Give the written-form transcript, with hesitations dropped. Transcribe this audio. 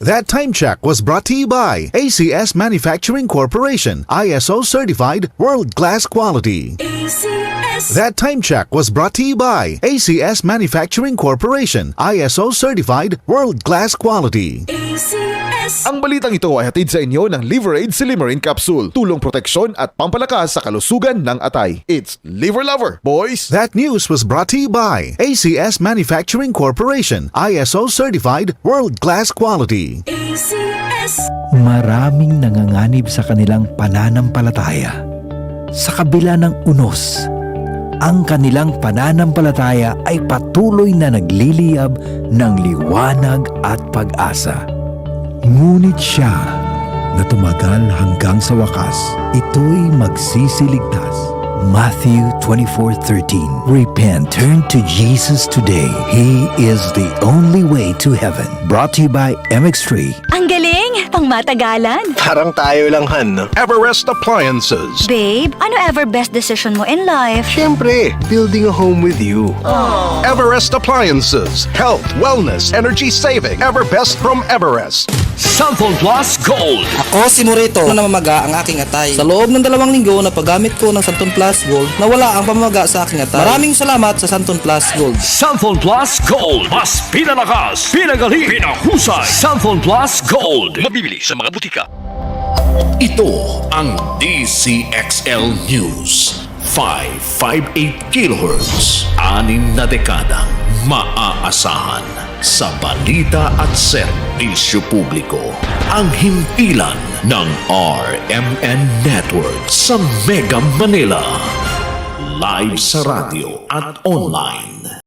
That time check was brought to you by ACS Manufacturing Corporation, ISO certified world-class quality. That time check was brought to you by ACS Manufacturing Corporation, ISO certified world-class quality. Ang balitang ito ay hatid sa inyo ng Liveraid Silimarin Capsule. Tulong proteksyon at pampalakas sa kalusugan ng atay. It's Liver Lover, boys! That news was brought to you by ACS Manufacturing Corporation, ISO certified world-class quality. Maraming nanganganib sa kanilang pananampalataya. Sa kabila ng unos, ang kanilang pananampalataya ay patuloy na nagliliyab ng liwanag at pag-asa. Ngunit siya na tumagal hanggang sa wakas, ito'y magsisiligtas. Matthew 24:13. Repent, turn to Jesus today. He is the only way to heaven. Brought to you by MX3. Ang galing! Pangmatagalan! Parang tayo lang, Han, no? Everest Appliances. Babe, ano ever best decision mo in life? Siyempre, building a home with you. Everest Appliances. Health, wellness, energy saving. Everbest from Everest. Sample Plus Gold. Ako si Morito na namamaga ang aking atay. Sa loob ng 2 linggo na paggamit ko ng Santon Plus Gold, nawala ang pamamaga sa aking atay. Maraming salamat sa Santon Plus Gold. Sample Plus Gold. Mas pinalakas, pinagaling, pinahusay. Sample Plus Gold. Mabibili sa mga butika. Ito ang DCXL News. 558 kHz. 6 na dekadang maaasahan sa balita at serbisyo publiko. Ang himpilan ng RMN Network sa Mega Manila. Live sa radyo at online.